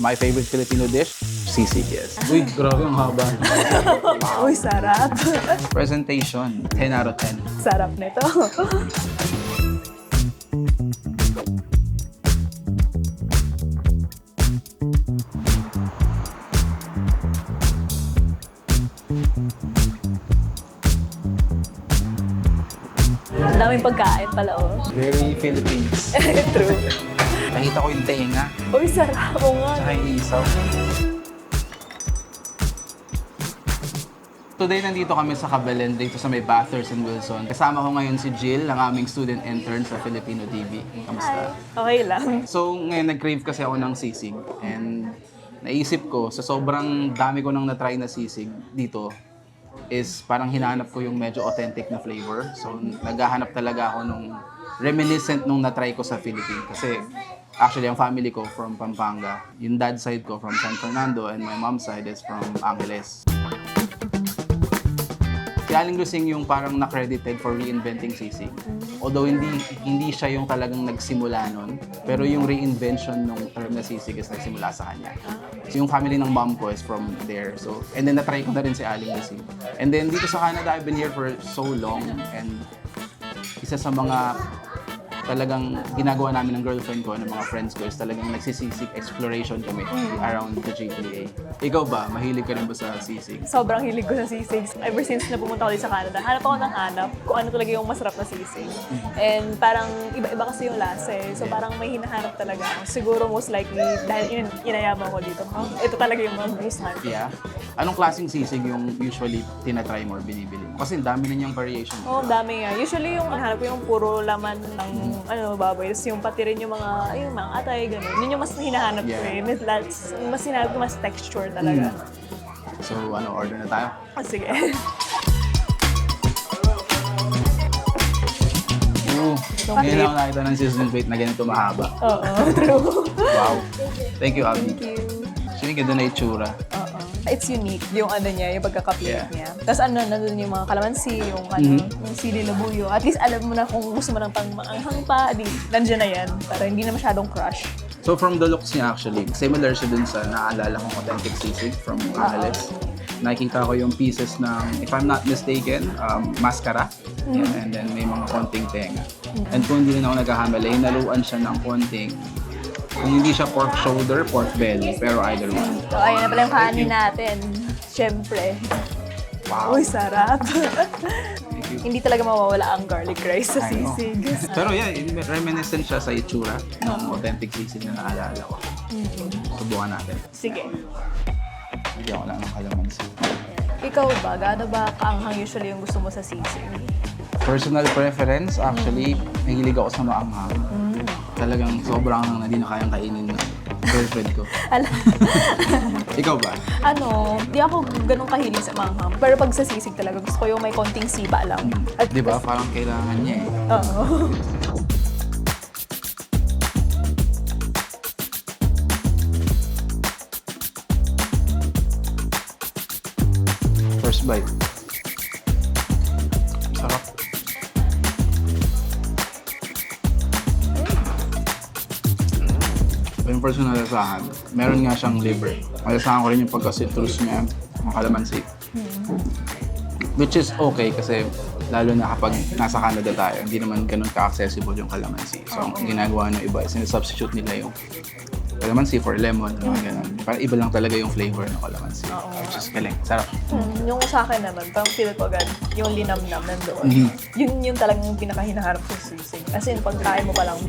My favorite Filipino dish, sisig, yes. Uy, grabe ang haba. Uy, sarap. Presentation, 10 out of 10. Sarap nito. Ang daming pagkain pala, oh. Very Philippines. True. Nakita ko yung tenga, Uy, sarap. Oo nga. tsaka yung isaw. Today, nandito kami sa Cabalen, dito sa may Bathurst and Wilson. Kasama ko ngayon si Jill, ang aming student intern sa Filipino TV. Kamusta? Okay lang. So, ngayon nag-crave kasi ako ng sisig. And naisip ko, sa sobrang dami ko nang na-try na sisig dito, is parang hinahanap ko yung medyo authentic na flavor. So, naghahanap talaga ako nung reminiscent nung na-try ko sa Philippines. Kasi, actually, ang family ko from Pampanga. Yung dad side ko from San Fernando and my mom side is from Angeles. Si Aling Lusing yung parang na-credited for reinventing sisig. Although hindi siya yung talagang nagsimula nun, pero yung reinvention ng term na sisig is nagsimula sa kanya. So yung family ng mom ko is from there. So, and then na-try ko na rin si Aling Lusing. And then dito sa Canada, I've been here for so long, and isa sa mga talagang ginagawa namin ng girlfriend ko, ng mga friends ko, is talagang nagsisisig exploration kami around the GTA. Ikaw ba? Mahilig ka rin ba sa sisig? Sobrang hilig ko sa sisig. Ever since na pumunta ako dito sa Canada, hanap ako ng hanap kung ano talaga yung masarap na sisig. And parang iba-iba kasi yung lasa eh. So parang may hinahanap talaga ako. Siguro most likely, dahil inayaman ko dito, ito talaga yung mga gustuhan ko. Yeah. Anong klaseng sisig yung usually tinatry mo or binibili mo? Kasi ang dami na niyang variation. Oo, ang dami nga. Usually yung hanap ko yung puro laman ng baboy. Tapos yung pati rin yung mga atay, gano'n. Yun yung mas hinahanap ko eh. Mas hinahanap ko mas texture talaga. So, order na tayo? Oh, sige. Ngayon lang ako nakita ng seasoned plate na ganito mahaba. Oo, true. Wow. Thank you, Abby. Thank you. Actually, ganda na itsura. Oo. It's unique, yung niya, yung pagkaka-plate Yeah. niya. Tapos nandun yung mga kalamansi, yung yung sili labuyo. At least alam mo na kung gusto mo ng pang-maanghang pa, nandiyan na yan. Para hindi na masyadong crush. So, from the looks niya actually, similar siya dun sa naalala kong authentic sisig from Angeles. Nakikita ko yung pieces ng, if I'm not mistaken, mascara. And then may mga konting tenga. And kung hindi rin ako nagkakamali, naluan siya ng konting, kung hindi siya pork shoulder, pork belly, pero either one. So, ayun na pala yung kanin natin. Siyempre. Wow. Uy, sarap. Thank you. Hindi talaga mawawala ang garlic rice sa I know. sisig. Pero yeah, reminiscent siya sa itsura ng authentic sisig na naalala ko. Subukan natin. Sige. Bigyan ko lang ng kalamansi. Ikaw ba? Gaano ba kaanghang usually yung gusto mo sa sisig? Personal preference, actually, mahilig ako sa maanghang. Talagang sobrang anghang na di na kayang kainin ng girlfriend ko. Ikaw ba? Di ako ganun kahilig sa manghang. Pero pag sa sisig talaga, gusto ko yung may konting siba lang. At Di ba? Parang kailangan niya eh. Oo. First bite. Sarap. Yung personal sa akin, meron nga siyang liver. Malasahan ko rin yung pagka-citrus niya, yung kalamansi. Which is okay kasi lalo na kapag nasa Canada tayo, hindi naman ganun ka-accessible yung kalamansi. So, ang ginagawa ng iba is substitute nila yung kalamansi for lemon, mga ganun. Parang iba lang talaga yung flavor ng kalamansi. Which is galing. Sarap. Yung sa akin naman, parang feel ko agad, yung linamnam nandoon. Yun talagang pinakahinaharap ko sa sisig. As in, pagkain mo pa lang,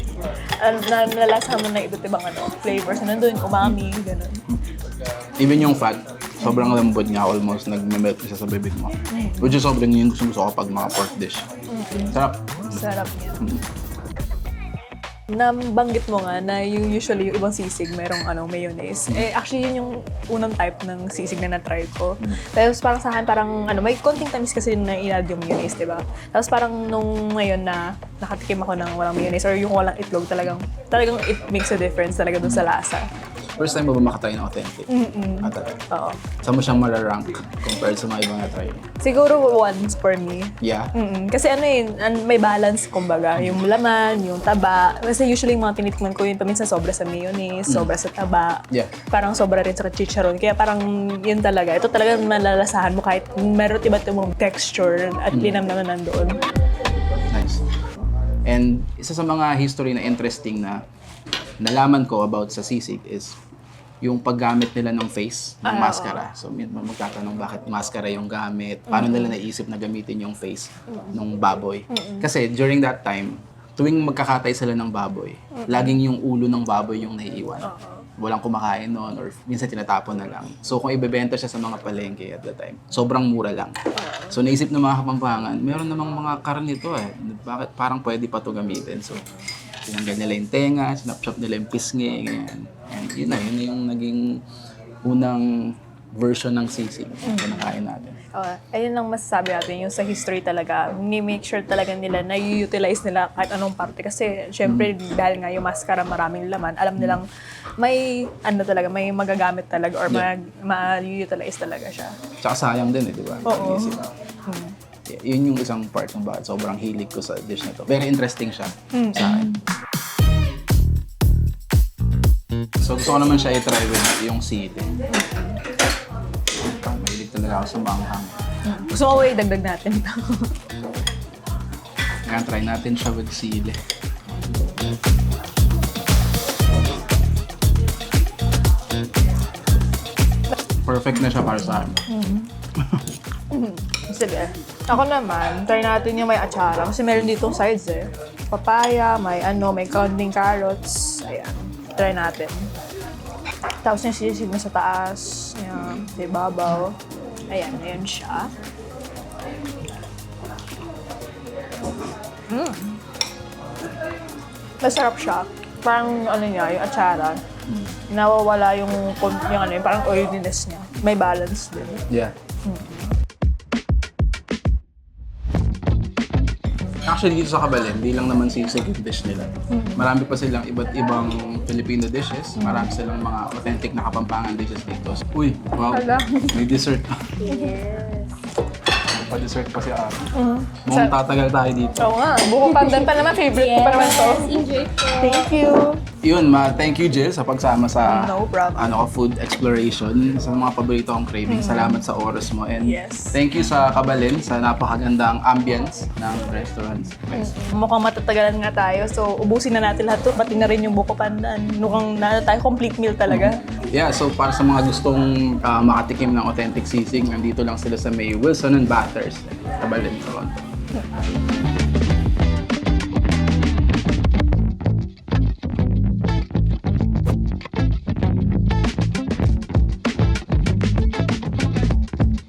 nalalasahan mo na iba't ibang flavors. Nandun, umami, gano'n. Even yung fat, sobrang lambot niya, almost nag-melt na siya sa bibig mo. Which is sobrang yung gusto ko pag mga pork dish. Sarap. Sarap niya. Nabanggit mo nga na yung usually yung ibang sisig merong mayonnaise. Actually yun yung unang type ng sisig na na-try ko. Tapos parang sa akin parang may konting tamis kasi na i-add yung mayonnaise, di ba? Tapos parang nung ngayon na nakatikim ako ng walang mayonnaise or yung walang itlog, talagang it makes a difference talaga dun sa lasa. First time mo ba makatry ng authentic? Ah, talaga. Oo. Saan mo siyang mararank compared sa mga ibang na-try mo? Siguro once for me. Yeah? Kasi ano yun, may balance kumbaga. Yung laman, yung taba. Kasi usually yung mga tinitikman ko yun, paminsan sobra sa mayonnaise, sobra sa taba. Yeah. Parang sobra rin sa chicharon. Kaya parang yun talaga. Ito talaga malalasahan mo kahit meron iba't ibang texture at linamnaman nandoon. Nice. And isa sa mga history na interesting na nalaman ko about sa sisig is yung paggamit nila ng face, ng mascara. So, may magtatanong bakit mascara yung gamit, paano nila naisip na gamitin yung face ng baboy. Kasi during that time, tuwing magkakatay sila ng baboy, laging yung ulo ng baboy yung naiiwan. Walang kumakain noon or minsan tinatapon na lang. So, kung ibebenta siya sa mga palengke at that time, sobrang mura lang. So, naisip ng mga Kapampangan, meron namang mga karne ito bakit parang pwede pa ito gamitin? So, tinanggal nila yung tenga, sinapchop nila yung pisngi, ganyan. And yun na yung naging unang version ng sisig na kinakain natin. Ayun lang masasabi natin, yung sa history talaga, ni-make sure talaga nila na i-utilize nila kahit anong parte. Kasi syempre, dahil nga yung mascara maraming laman, alam nilang may talaga, may magagamit talaga or ma-utilize talaga siya. Tsaka sayang din di ba? Oo. Yun yung isang part ng bakit sobrang hilig ko sa dish na to. Very interesting siya sa akin. So gusto ko naman siya i-try with yung sili. Mahilig talaga ako sa manghang. Gusto ko dagdag natin ito. Kaya try natin siya with sili. Perfect na siya para sa akin. Sige. Ako naman, try natin yung may atsara. Kasi meron ditong sides Papaya, may counting carrots. Ayan. Try natin. Tapos yung sisig na sa taas. Ayan. Sa ibabaw. Ayan. Ayan siya. Masarap siya. Parang niya, yung atsara. Nawawala yung parang oiliness niya. May balance din. Yeah. Actually, dito sa Kabalen, hindi lang naman sisig yung dish nila. Marami pa silang iba't ibang Filipino dishes. Marami silang mga authentic na Kapampangan dishes dito. Uy, wow. May dessert pa. Yes. Pa-dessert pa si Ate. Mukhang tatagal tayo dito. Oo nga. Buko pandan pa naman. Favorite ko pa naman to. Enjoy po. Thank you. Yun, thank you Jill sa pagsama sa No problem. food exploration. Sa mga paborito kong craving. Salamat sa oras mo. And Yes. thank you sa Kabalen sa napakagandang ambience ng restaurant. Mukhang matatagalan nga tayo. So, ubusin na natin lahat to. Pati na rin yung buko pandan. Mukhang tayo complete meal talaga. Yeah, so para sa mga gustong makatikim ng authentic sisig, nandito lang sila sa may Wilson and Bathurst, Kabalen, Toronto.